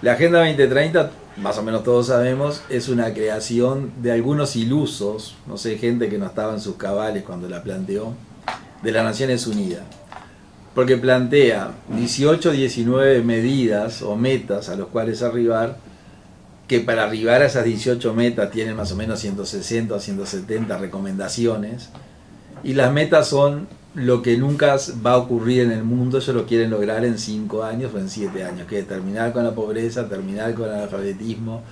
La Agenda 2030, más o menos todos sabemos, es una creación de algunos ilusos, no sé, gente que no estaba en sus cabales cuando la planteó, de las Naciones Unidas. Porque plantea 18, 19 medidas o metas a los cuales arribar, que para arribar a esas 18 metas tienen más o menos 160 o 170 recomendaciones, y las metas son lo que nunca va a ocurrir en el mundo. Ellos lo quieren lograr en 5 años o en 7 años, que es terminar con la pobreza, terminar con el analfabetismo,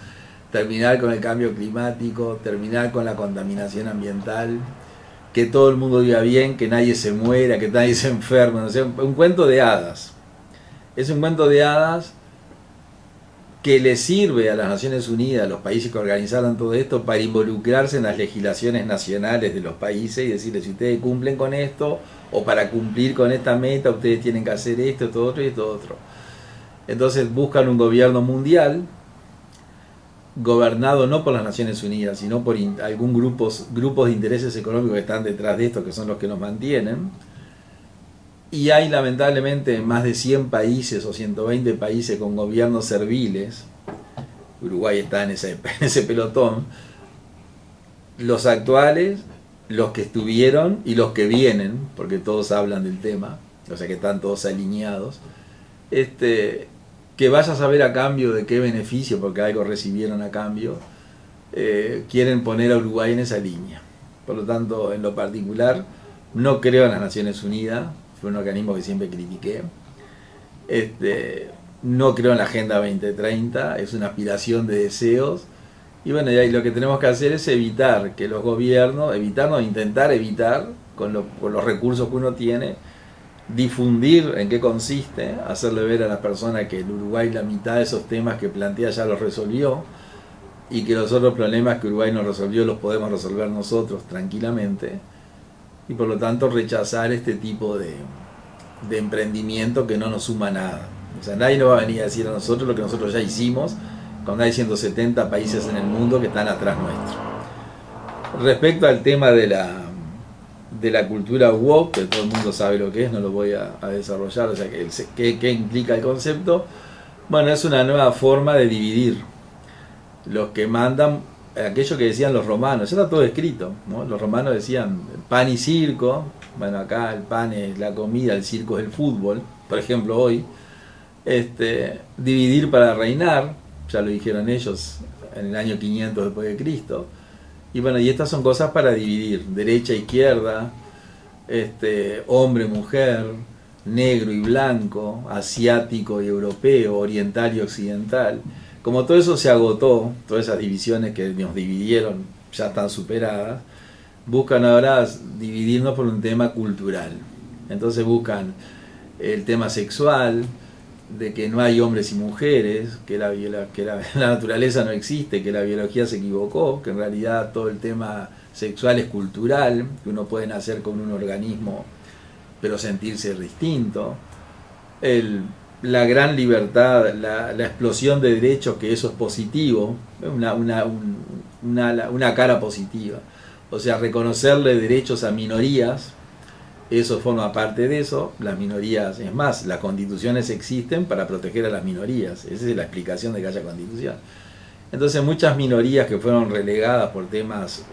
terminar con el cambio climático, terminar con la contaminación ambiental, que todo el mundo viva bien, que nadie se muera, que nadie se enferme, no sé, un cuento de hadas. Es un cuento de hadas que le sirve a las Naciones Unidas, a los países que organizaron todo esto, para involucrarse en las legislaciones nacionales de los países y decirles: si ustedes cumplen con esto, o para cumplir con esta meta, ustedes tienen que hacer esto, esto otro y esto otro. Entonces buscan un gobierno mundial, gobernado no por las Naciones Unidas, sino por algún grupos de intereses económicos que están detrás de esto, que son los que nos mantienen. Y hay lamentablemente más de 100 países o 120 países con gobiernos serviles. Uruguay está en ese pelotón. Los actuales, los que estuvieron y los que vienen, porque todos hablan del tema, o sea que están todos alineados. Que vaya a saber a cambio de qué beneficio, porque algo recibieron a cambio, quieren poner a Uruguay en esa línea. Por lo tanto, en lo particular, no creo en las Naciones Unidas. Fue un organismo que siempre critiqué. No creo en la Agenda 2030, es una aspiración de deseos. Y bueno, y lo que tenemos que hacer es evitar que los gobiernos, intentar evitar, con los recursos que uno tiene, difundir en qué consiste, hacerle ver a las personas que en Uruguay la mitad de esos temas que plantea ya los resolvió, y que los otros problemas que Uruguay no resolvió los podemos resolver nosotros tranquilamente. Y por lo tanto rechazar este tipo de emprendimiento que no nos suma nada. O sea, nadie nos va a venir a decir a nosotros lo que nosotros ya hicimos, cuando hay 170 países en el mundo que están atrás nuestro. Respecto al tema de la cultura woke, que todo el mundo sabe lo que es, no lo voy a desarrollar, o sea, ¿qué implica el concepto? Bueno, es una nueva forma de dividir. Los que mandan, aquello que decían los romanos, ya está todo escrito, ¿no? Los romanos decían pan y circo. Bueno, acá el pan es la comida, el circo es el fútbol, por ejemplo hoy. Dividir para reinar, ya lo dijeron ellos en el año 500 después de Cristo. Y bueno, y estas son cosas para dividir: derecha, izquierda, hombre, mujer, negro y blanco, asiático y europeo, oriental y occidental. Como todo eso se agotó, todas esas divisiones que nos dividieron ya están superadas, buscan ahora dividirnos por un tema cultural. Entonces buscan el tema sexual, de que no hay hombres y mujeres, que la naturaleza no existe, que la biología se equivocó, que en realidad todo el tema sexual es cultural, que uno puede nacer con un organismo pero sentirse distinto. La gran libertad, la explosión de derechos, que eso es positivo, una cara positiva. O sea, reconocerle derechos a minorías, eso forma parte de eso. Las minorías, es más, las constituciones existen para proteger a las minorías. Esa es la explicación de que haya constitución. Entonces muchas minorías que fueron relegadas por temas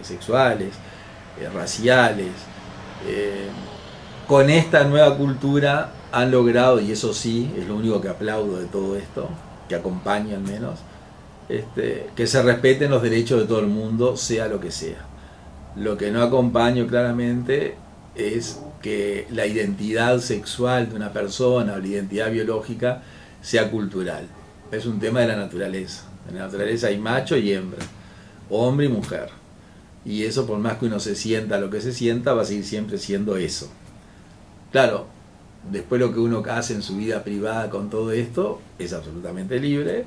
sexuales, raciales, con esta nueva cultura han logrado, y eso sí, es lo único que aplaudo de todo esto, que acompaña al menos, que se respeten los derechos de todo el mundo, sea lo que sea. Lo que no acompaño claramente es que la identidad sexual de una persona o la identidad biológica sea cultural. Es un tema de la naturaleza. En la naturaleza hay macho y hembra, hombre y mujer. Y eso, por más que uno se sienta lo que se sienta, va a seguir siempre siendo eso. Claro, después lo que uno hace en su vida privada con todo esto es absolutamente libre,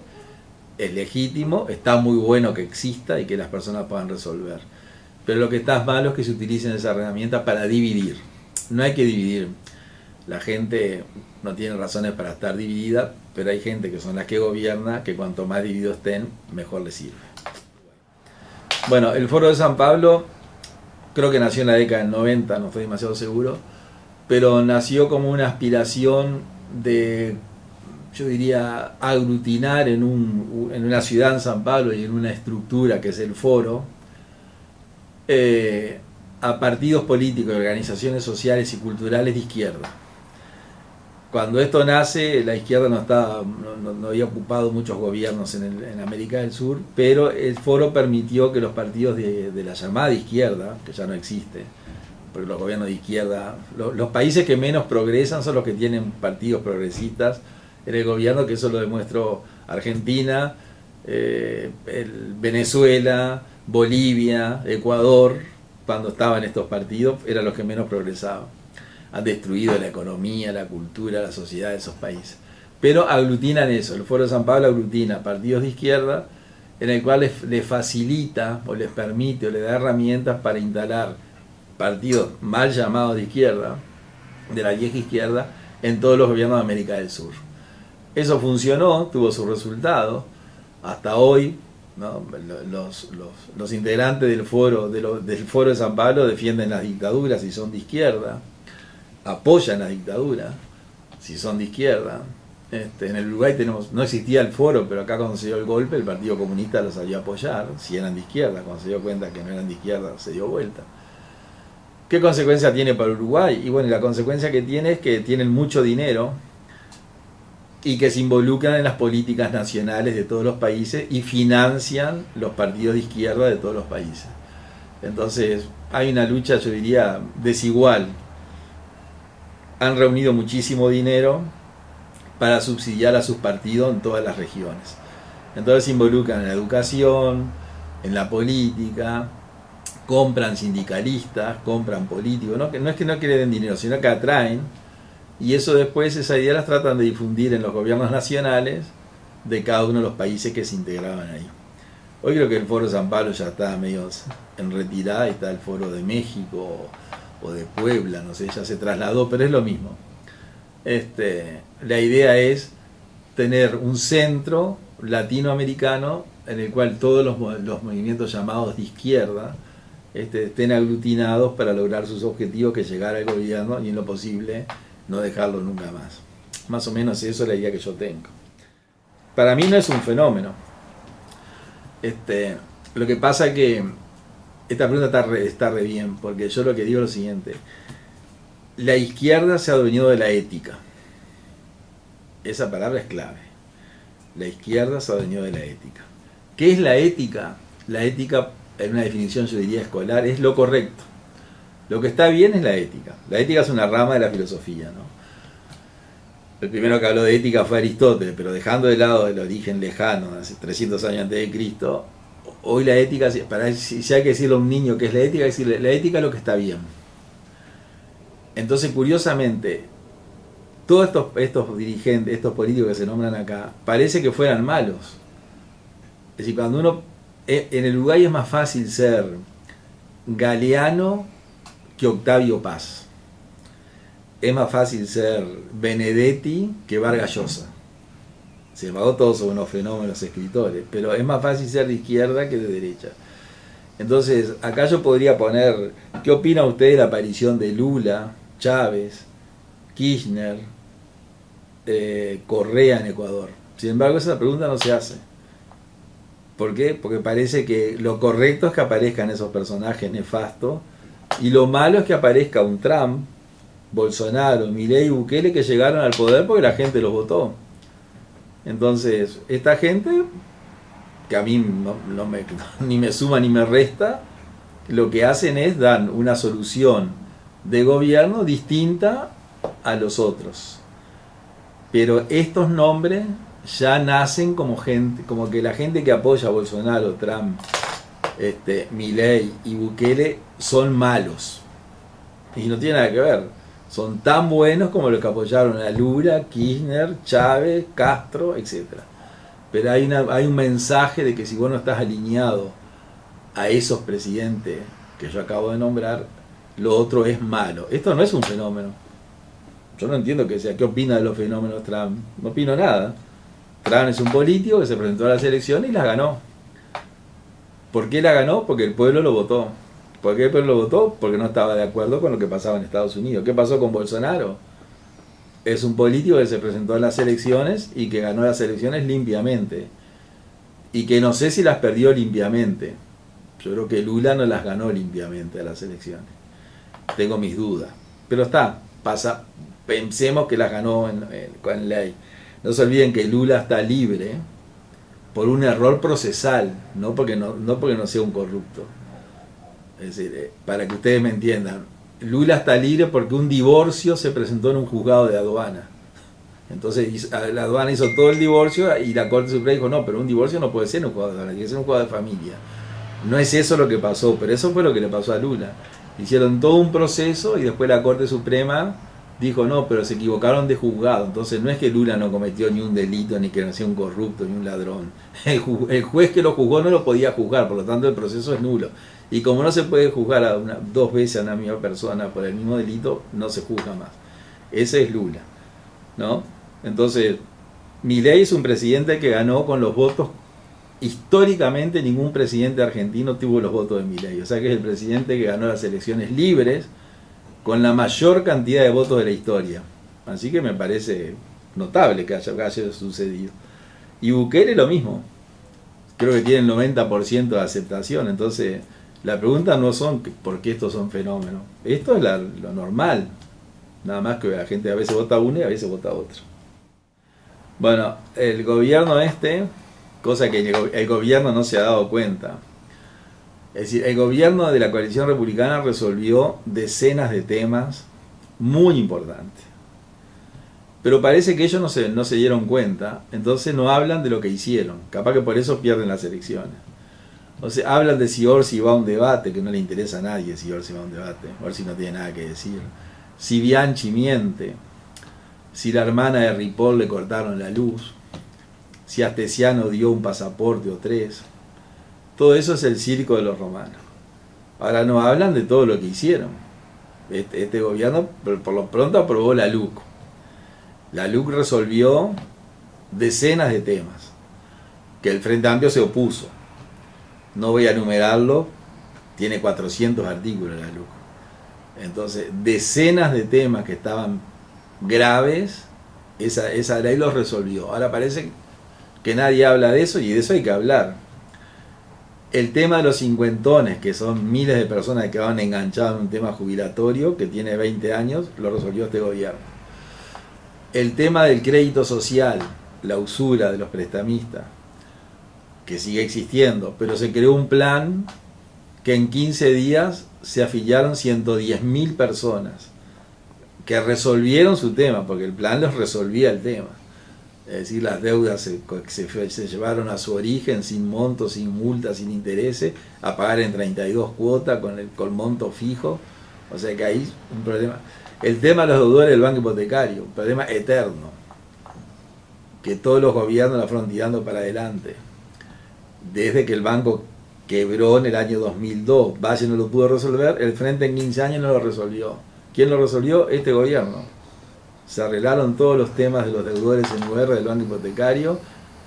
es legítimo, está muy bueno que exista y que las personas puedan resolver. Pero lo que está malo es que se utilicen esa herramienta para dividir. No hay que dividir. La gente no tiene razones para estar dividida, pero hay gente que son las que gobierna, que cuanto más divididos estén, mejor les sirve. Bueno, el Foro de San Pablo creo que nació en la década del 90, no estoy demasiado seguro, pero nació como una aspiración de yo diría, aglutinar en una ciudad, en San Pablo, y en una estructura que es el foro, a partidos políticos, organizaciones sociales y culturales de izquierda. Cuando esto nace, la izquierda no había ocupado muchos gobiernos en América del Sur, pero el foro permitió que los partidos de la llamada izquierda, que ya no existe, porque los gobiernos de izquierda, los países que menos progresan son los que tienen partidos progresistas en el gobierno, que eso lo demuestró Argentina, Venezuela, Bolivia, Ecuador. Cuando estaban estos partidos eran los que menos progresaban. Han destruido la economía, la cultura, la sociedad de esos países, pero aglutinan eso. El Foro de San Pablo aglutina partidos de izquierda, en el cual les facilita o les permite o les da herramientas para instalar partidos mal llamados de izquierda, de la vieja izquierda, en todos los gobiernos de América del Sur. Eso funcionó, tuvo su resultado. Hasta hoy, ¿no? Los integrantes del foro de San Pablo defienden las dictaduras si son de izquierda, apoyan la dictadura si son de izquierda. En el Uruguay no existía el foro, pero acá cuando se dio el golpe el Partido Comunista lo salió a apoyar si eran de izquierda. Cuando se dio cuenta que no eran de izquierda se dio vuelta. ¿Qué consecuencia tiene para Uruguay? Y bueno, la consecuencia que tiene es que tienen mucho dinero y que se involucran en las políticas nacionales de todos los países y financian los partidos de izquierda de todos los países. Entonces hay una lucha, yo diría, desigual. Han reunido muchísimo dinero para subsidiar a sus partidos en todas las regiones. Entonces se involucran en la educación, en la política, compran sindicalistas, compran políticos. No es que no quieren dinero, sino que atraen. Y eso después, esas ideas las tratan de difundir en los gobiernos nacionales de cada uno de los países que se integraban ahí. Hoy creo que el Foro de San Pablo ya está medio en retirada, y está el Foro de México o de Puebla, no sé, ya se trasladó, pero es lo mismo. La idea es tener un centro latinoamericano en el cual todos los movimientos llamados de izquierda estén aglutinados para lograr sus objetivos, que es llegar al gobierno y en lo posible no dejarlo nunca más. Más o menos eso es la idea que yo tengo. Para mí no es un fenómeno. Lo que pasa es que esta pregunta está re bien, porque yo lo que digo es lo siguiente: la izquierda se ha adueñado de la ética. Esa palabra es clave. La izquierda se ha adueñado de la ética. ¿Qué es la ética? La ética, en una definición yo diría escolar, es lo correcto. Lo que está bien es la ética. La ética es una rama de la filosofía, ¿no? El primero que habló de ética fue Aristóteles, pero dejando de lado el origen lejano, hace 300 años antes de Cristo, hoy la ética, si hay que decirle a un niño que es la ética, decirle, la ética es lo que está bien. Entonces, curiosamente, todos estos dirigentes, estos políticos que se nombran acá, parece que fueran malos. Es decir, cuando uno... En el Uruguay es más fácil ser Galeano que Octavio Paz. Es más fácil ser Benedetti que Vargas Llosa. Sin embargo, todos son unos fenómenos escritores, pero es más fácil ser de izquierda que de derecha. Entonces, acá yo podría poner, ¿qué opina usted de la aparición de Lula, Chávez, Kirchner, Correa en Ecuador? Sin embargo, esa pregunta no se hace. ¿Por qué? Porque parece que lo correcto es que aparezcan esos personajes nefastos y lo malo es que aparezca un Trump, Bolsonaro, Milei y Bukele, que llegaron al poder porque la gente los votó. Entonces, esta gente, que a mí ni me suma ni me resta, lo que hacen es dar una solución de gobierno distinta a los otros. Pero estos nombres ya nacen como gente, como que la gente que apoya a Bolsonaro, Trump, Milei y Bukele son malos. Y no tiene nada que ver. Son tan buenos como los que apoyaron a Lula, Kirchner, Chávez, Castro, etc. Pero hay un mensaje de que si vos no estás alineado a esos presidentes que yo acabo de nombrar, lo otro es malo. Esto no es un fenómeno. Yo no entiendo que sea. ¿Qué opina de los fenómenos Trump? No opino nada. Trump es un político que se presentó a las elecciones y las ganó. ¿Por qué la ganó? Porque el pueblo lo votó. ¿Por qué el pueblo lo votó? Porque no estaba de acuerdo con lo que pasaba en Estados Unidos. ¿Qué pasó con Bolsonaro? es un político que se presentó en las elecciones y que ganó las elecciones limpiamente. Y que no sé si las perdió limpiamente. Yo creo que Lula no las ganó limpiamente a las elecciones. Tengo mis dudas. Pero pensemos que las ganó con ley. No se olviden que Lula está libre por un error procesal, no porque no sea un corrupto. Es decir, para que ustedes me entiendan, Lula está libre porque un divorcio se presentó en un juzgado de aduana. Entonces la aduana hizo todo el divorcio y la Corte Suprema dijo, no, pero un divorcio no puede ser en un juzgado de aduana, tiene que ser un juzgado de familia. No es eso lo que pasó, pero eso fue lo que le pasó a Lula. Hicieron todo un proceso y después la Corte Suprema dijo, no, pero se equivocaron de juzgado. Entonces no es que Lula no cometió ni un delito, ni que no sea un corrupto, ni un ladrón. El juez que lo juzgó no lo podía juzgar, por lo tanto el proceso es nulo. Y como no se puede juzgar dos veces a una misma persona por el mismo delito, no se juzga más. Ese es Lula, ¿no? Entonces, Milei es un presidente que ganó con los votos. Históricamente ningún presidente argentino tuvo los votos de Milei. O sea que es el presidente que ganó las elecciones libres con la mayor cantidad de votos de la historia. Así que me parece notable que haya sucedido. Y Bukele lo mismo. Creo que tiene el 90% de aceptación. Entonces, la pregunta no son por qué estos son fenómenos. Esto es lo normal. Nada más que la gente a veces vota uno y a veces vota otro. Bueno, el gobierno cosa que el gobierno no se ha dado cuenta. Es decir, el gobierno de la coalición republicana resolvió decenas de temas muy importantes. Pero parece que ellos no se dieron cuenta, entonces no hablan de lo que hicieron. Capaz que por eso pierden las elecciones. O sea, hablan de si Orsi va a un debate, que no le interesa a nadie si Orsi va a un debate. Orsi no tiene nada que decir. Si Bianchi miente, si la hermana de Ripoll le cortaron la luz, si Astesiano dio un pasaporte o 3. Todo eso es el circo de los romanos. Ahora no hablan de todo lo que hicieron. Este gobierno por lo pronto aprobó la LUC. La LUC resolvió decenas de temas que el Frente Amplio se opuso. No voy a enumerarlo, tiene 400 artículos la LUC. Entonces, decenas de temas que estaban graves, esa ley los resolvió. Ahora parece que nadie habla de eso y de eso hay que hablar. El tema de los cincuentones, que son miles de personas que van enganchadas en un tema jubilatorio que tiene 20 años, lo resolvió este gobierno. El tema del crédito social, la usura de los prestamistas, que sigue existiendo, pero se creó un plan que en 15 días se afiliaron 110.000 personas que resolvieron su tema, porque el plan les resolvía el tema. Es decir, las deudas se llevaron a su origen sin monto, sin multa, sin intereses, a pagar en 32 cuotas con monto fijo. O sea que ahí un problema. El tema de los deudores del banco hipotecario, un problema eterno, que todos los gobiernos la fueron tirando para adelante. Desde que el banco quebró en el año 2002, Valle no lo pudo resolver, el Frente en 15 años no lo resolvió. ¿Quién lo resolvió? Este gobierno. Se arreglaron todos los temas de los deudores en UR del banco hipotecario.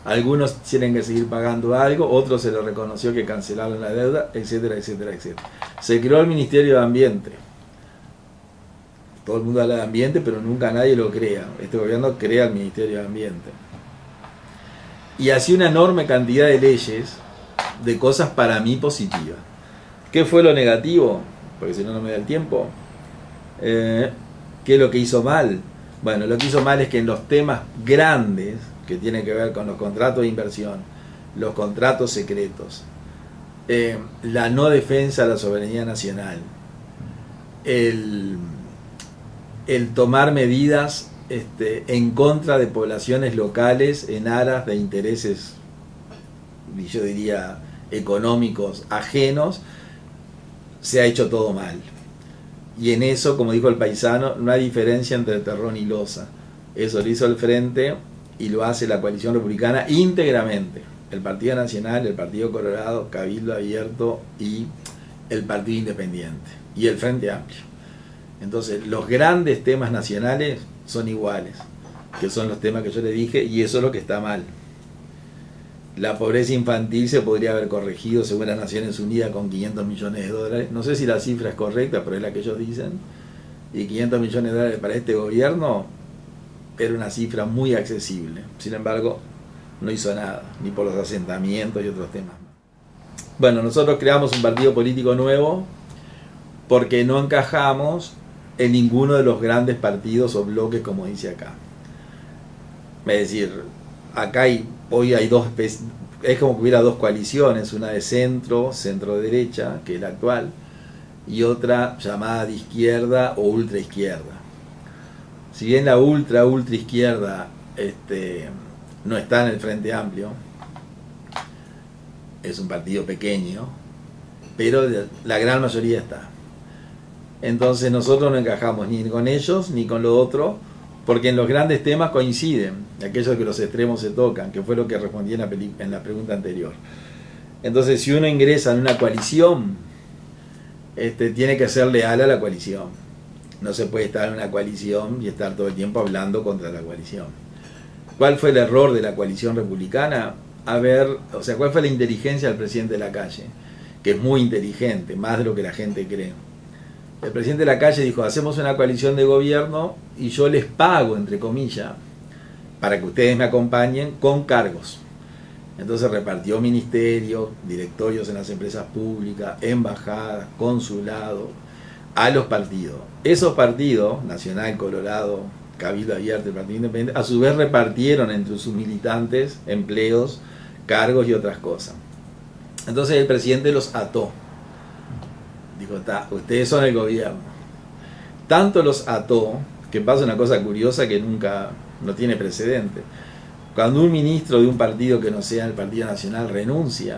Algunos tienen que seguir pagando algo, otros se les reconoció que cancelaron la deuda, etcétera, etcétera, etcétera. Se creó el Ministerio de Ambiente. Todo el mundo habla de ambiente, pero nunca nadie lo crea. Este gobierno crea el Ministerio de Ambiente. Y así una enorme cantidad de leyes, de cosas para mí positivas. ¿Qué fue lo negativo? Porque si no, no me da el tiempo. ¿Qué es lo que hizo mal? Bueno, lo que hizo mal es que en los temas grandes, que tienen que ver con los contratos de inversión, los contratos secretos, la no defensa de la soberanía nacional, el tomar medidas en contra de poblaciones locales en aras de intereses, yo diría, económicos ajenos, se ha hecho todo mal. Y en eso, como dijo el paisano, no hay diferencia entre terrón y losa. Eso lo hizo el Frente y lo hace la coalición republicana íntegramente. El Partido Nacional, el Partido Colorado, Cabildo Abierto y el Partido Independiente. Y el Frente Amplio. Entonces, los grandes temas nacionales son iguales, que son los temas que yo le dije, y eso es lo que está mal. La pobreza infantil se podría haber corregido según las Naciones Unidas con 500 millones de dólares. No sé si la cifra es correcta, pero es la que ellos dicen. Y 500 millones de dólares para este gobierno era una cifra muy accesible. Sin embargo, no hizo nada, ni por los asentamientos y otros temas. Bueno, nosotros creamos un partido político nuevo porque no encajamos en ninguno de los grandes partidos o bloques, como dice acá. Es decir, acá hoy hay dos, es como que hubiera dos coaliciones, una de centro, centro-derecha, que es la actual, y otra llamada de izquierda o ultraizquierda. Si bien la ultraizquierda no está en el Frente Amplio, es un partido pequeño, pero la gran mayoría está. Entonces nosotros no encajamos ni con ellos ni con lo otro, porque en los grandes temas coinciden, aquellos que los extremos se tocan, que fue lo que respondí en la pregunta anterior. Entonces, si uno ingresa en una coalición, tiene que ser leal a la coalición. No se puede estar en una coalición y estar todo el tiempo hablando contra la coalición. ¿Cuál fue el error de la coalición republicana? ¿Cuál fue la inteligencia del presidente Lacalle? Que es muy inteligente, más de lo que la gente cree. El presidente Lacalle dijo, hacemos una coalición de gobierno y yo les pago, entre comillas, para que ustedes me acompañen con cargos. Entonces repartió ministerios, directorios en las empresas públicas, embajadas, consulados, a los partidos. Esos partidos, Nacional, Colorado, Cabildo Abierto, el Partido Independiente, a su vez repartieron entre sus militantes empleos, cargos y otras cosas. Entonces el presidente los ató. Dijo, ustedes son el gobierno. Tanto los ató, que pasa una cosa curiosa que no tiene precedente. Cuando un ministro de un partido que no sea el Partido Nacional renuncia,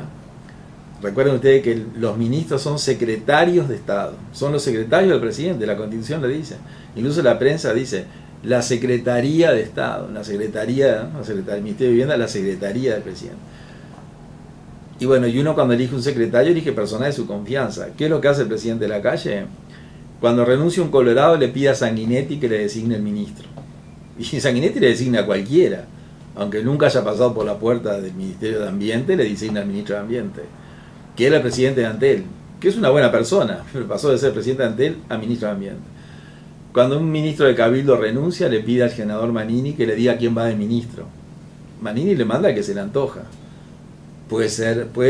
recuerden ustedes que los ministros son secretarios de Estado, son los secretarios del presidente, la Constitución lo dice. Incluso la prensa dice, la Secretaría de Estado, la Secretaría del Ministerio de Vivienda, la Secretaría del presidente. Y bueno, y uno cuando elige un secretario, elige personas de su confianza. ¿Qué es lo que hace el presidente Lacalle? Cuando renuncia un colorado, le pide a Sanguinetti que le designe el ministro. Y Sanguinetti le designa a cualquiera. Aunque nunca haya pasado por la puerta del Ministerio de Ambiente, le designa al ministro de Ambiente, que era el presidente de Antel, que es una buena persona, pero pasó de ser presidente de Antel a ministro de Ambiente. Cuando un ministro de Cabildo renuncia, le pide al senador Manini que le diga quién va de ministro. Manini le manda al que se le antoja. Puede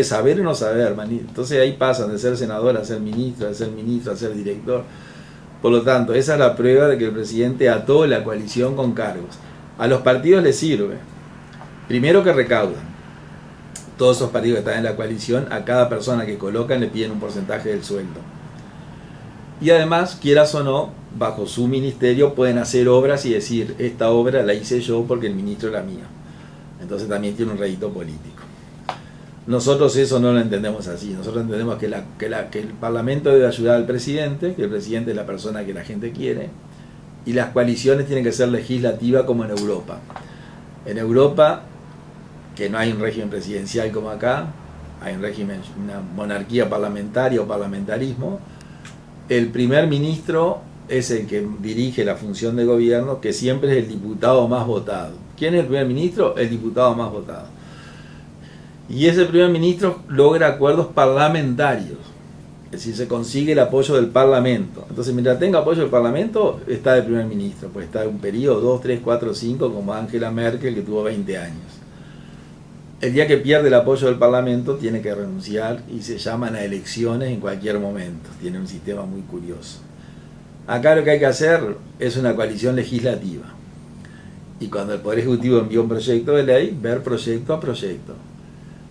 saber o no saber, Manini. Entonces ahí pasan de ser senador a ser ministro, a ser director. Por lo tanto, esa es la prueba de que el presidente ató la coalición con cargos. A los partidos les sirve. Primero que recaudan. Todos esos partidos que están en la coalición, a cada persona que colocan le piden un porcentaje del sueldo. Y además, quieras o no, bajo su ministerio pueden hacer obras y decir, esta obra la hice yo porque el ministro era mío. Entonces también tiene un rédito político. Nosotros eso no lo entendemos así. Nosotros entendemos que el Parlamento debe ayudar al presidente, que el presidente es la persona que la gente quiere, y las coaliciones tienen que ser legislativas como en Europa. En Europa, que no hay un régimen presidencial como acá, hay un régimen, una monarquía parlamentaria o parlamentarismo, el primer ministro es el que dirige la función de gobierno, que siempre es el diputado más votado. ¿Quién es el primer ministro? El diputado más votado. Y ese primer ministro logra acuerdos parlamentarios, es decir, se consigue el apoyo del Parlamento. Entonces, mientras tenga apoyo del Parlamento, está de primer ministro, pues está en un periodo 2, 3, 4, 5, como Angela Merkel, que tuvo 20 años. El día que pierde el apoyo del Parlamento, tiene que renunciar y se llaman a elecciones en cualquier momento. Tiene un sistema muy curioso. Acá lo que hay que hacer es una coalición legislativa. Y cuando el Poder Ejecutivo envía un proyecto de ley, ver proyecto a proyecto.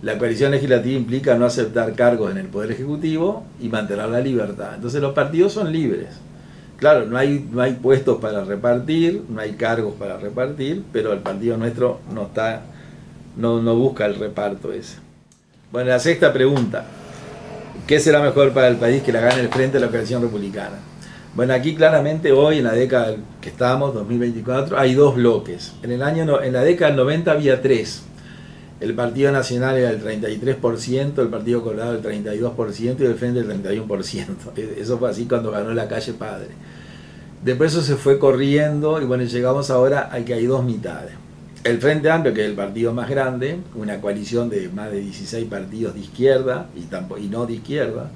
La coalición legislativa implica no aceptar cargos en el Poder Ejecutivo y mantener la libertad. Entonces los partidos son libres. Claro, no hay puestos para repartir, no hay cargos para repartir, pero el partido nuestro no busca el reparto ese. Bueno, la sexta pregunta. ¿Qué será mejor para el país que la gane el Frente de la Coalición Republicana? Bueno, aquí claramente hoy, en la década que estamos, 2024, hay dos bloques. En la década del 90 había tres. El Partido Nacional era el 33%, el Partido Colorado el 32% y el Frente el 31%. Eso fue así cuando ganó Lacalle padre. Después eso se fue corriendo y bueno, llegamos ahora a que hay dos mitades. El Frente Amplio, que es el partido más grande, una coalición de más de 16 partidos de izquierda y no de izquierda.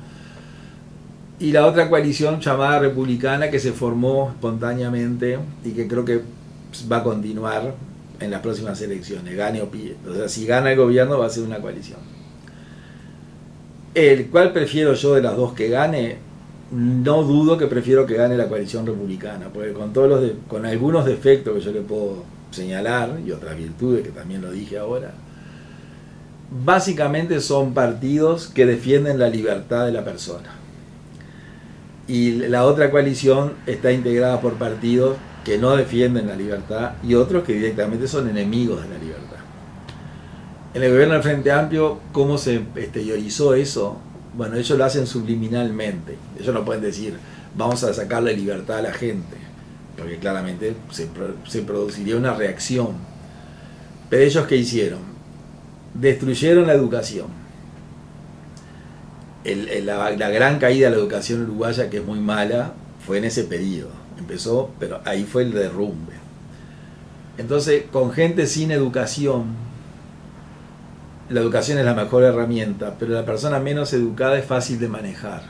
Y la otra coalición llamada Republicana, que se formó espontáneamente y que creo que va a continuar en las próximas elecciones, gane o pierda. O sea, si gana el gobierno va a ser una coalición. El cual prefiero yo de las dos que gane, no dudo que prefiero que gane la coalición republicana, porque con algunos defectos que yo le puedo señalar, y otras virtudes que también lo dije ahora, básicamente son partidos que defienden la libertad de la persona. Y la otra coalición está integrada por partidos que no defienden la libertad y otros que directamente son enemigos de la libertad. En el gobierno del Frente Amplio, ¿cómo se exteriorizó eso? Bueno, ellos lo hacen subliminalmente. Ellos no pueden decir, vamos a sacarle libertad a la gente, porque claramente se produciría una reacción. Pero ellos, ¿qué hicieron? Destruyeron la educación. La gran caída de la educación uruguaya, que es muy mala, fue en ese periodo. Empezó, pero ahí fue el derrumbe. Entonces, con gente sin educación, la educación es la mejor herramienta, pero la persona menos educada es fácil de manejar.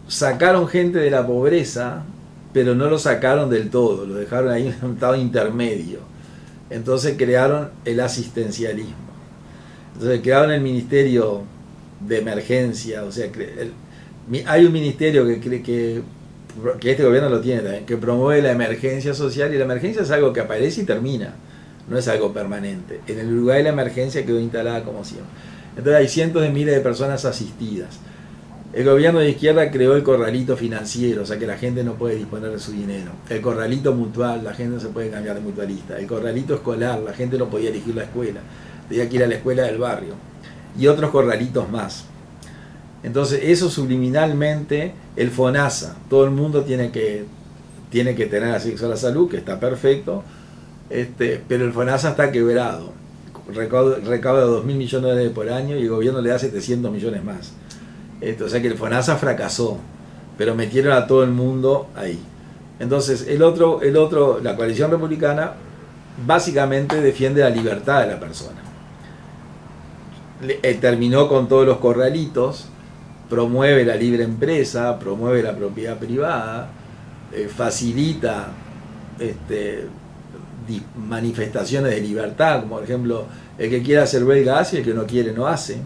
Sacaron gente de la pobreza, pero no lo sacaron del todo, lo dejaron ahí en un estado intermedio. Entonces crearon el asistencialismo. Entonces crearon el Ministerio de Emergencia, o sea, hay un ministerio que este gobierno lo tiene también, que promueve la emergencia social, y la emergencia es algo que aparece y termina, no es algo permanente. En el Uruguay la emergencia quedó instalada como siempre. Entonces hay cientos de miles de personas asistidas. El gobierno de izquierda creó el corralito financiero, o sea que la gente no puede disponer de su dinero. El corralito mutual, la gente no se puede cambiar de mutualista. El corralito escolar, la gente no podía elegir la escuela, tenía que ir a la escuela del barrio. Y otros corralitos más. Entonces eso subliminalmente, el FONASA, todo el mundo tiene que tener acceso a la salud, que está perfecto, pero el FONASA está quebrado, recauda 2.000 millones por año y el gobierno le da 700 millones más. O sea que el FONASA fracasó, pero metieron a todo el mundo ahí. Entonces la coalición republicana básicamente defiende la libertad de la persona. Terminó con todos los corralitos, promueve la libre empresa, promueve la propiedad privada, facilita manifestaciones de libertad, como por ejemplo el que quiera hacer huelga hace, el que no quiere no hace,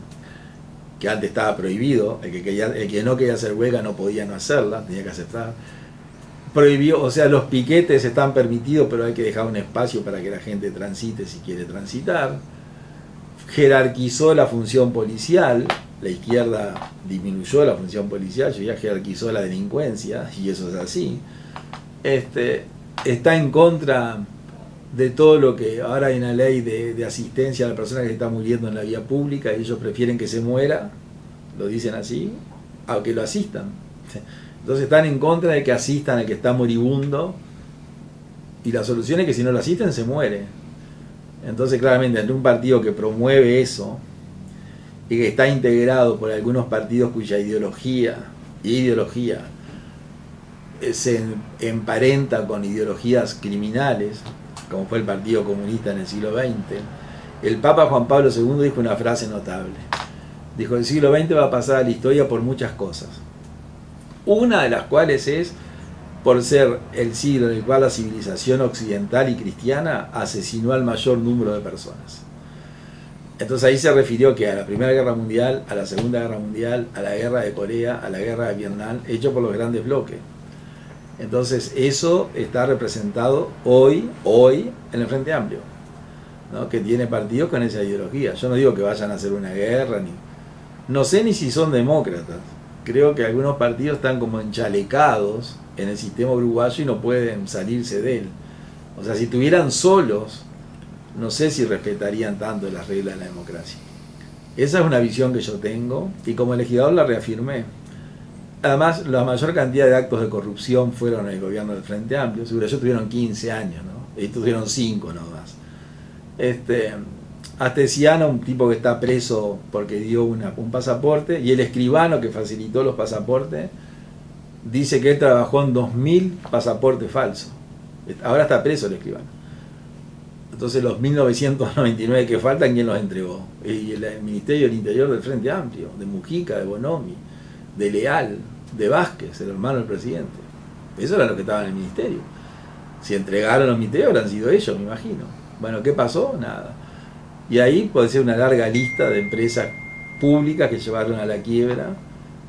que antes estaba prohibido, el que no quería hacer huelga no podía no hacerla, tenía que aceptar. Prohibió, o sea, los piquetes están permitidos, pero hay que dejar un espacio para que la gente transite si quiere transitar. Jerarquizó la función policial, la izquierda disminuyó la función policial, ya jerarquizó la delincuencia, y eso es así. Está en contra de todo lo que ahora hay una ley de asistencia a la persona que se está muriendo en la vía pública, y ellos prefieren que se muera, lo dicen así, aunque lo asistan. Entonces están en contra de que asistan al que está moribundo, y la solución es que si no lo asisten se muere. Entonces claramente ante un partido que promueve eso y que está integrado por algunos partidos cuya ideología se emparenta con ideologías criminales, como fue el Partido Comunista en el siglo XX, el Papa Juan Pablo II dijo una frase notable. Dijo, el siglo XX va a pasar a la historia por muchas cosas. Una de las cuales es por ser el siglo en el cual la civilización occidental y cristiana asesinó al mayor número de personas. Entonces ahí se refirió que a la Primera Guerra Mundial, a la Segunda Guerra Mundial, a la Guerra de Corea, a la Guerra de Vietnam, hecho por los grandes bloques. Entonces eso está representado hoy en el Frente Amplio, ¿no? Que tiene partidos con esa ideología. Yo no digo que vayan a hacer una guerra, no sé ni si son demócratas. Creo que algunos partidos están como enchalecados en el sistema uruguayo y no pueden salirse de él. O sea, si estuvieran solos, no sé si respetarían tanto las reglas de la democracia. Esa es una visión que yo tengo y como legislador la reafirmé. Además, la mayor cantidad de actos de corrupción fueron en el gobierno del Frente Amplio. Seguro, ellos tuvieron 15 años, ¿no? Estos tuvieron 5 nomás. Astesiano, un tipo que está preso porque dio un pasaporte, y el escribano que facilitó los pasaportes, dice que él trabajó en 2.000 pasaportes falsos. Ahora está preso el escribano. Entonces los 1.999 que faltan, ¿quién los entregó? Y el Ministerio del Interior del Frente Amplio, de Mujica, de Bonomi, de Leal, de Vázquez, el hermano del presidente. Eso era lo que estaba en el ministerio. Si entregaron los Mitre habrán sido ellos, me imagino. Bueno, ¿qué pasó? Nada. Y ahí puede ser una larga lista de empresas públicas que llevaron a la quiebra.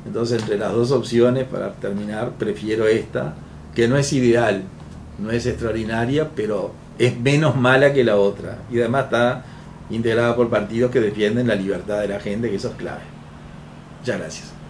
Entonces, entre las dos opciones, para terminar, prefiero esta, que no es ideal, no es extraordinaria, pero es menos mala que la otra. Y además está integrada por partidos que defienden la libertad de la gente, que eso es clave. Muchas gracias.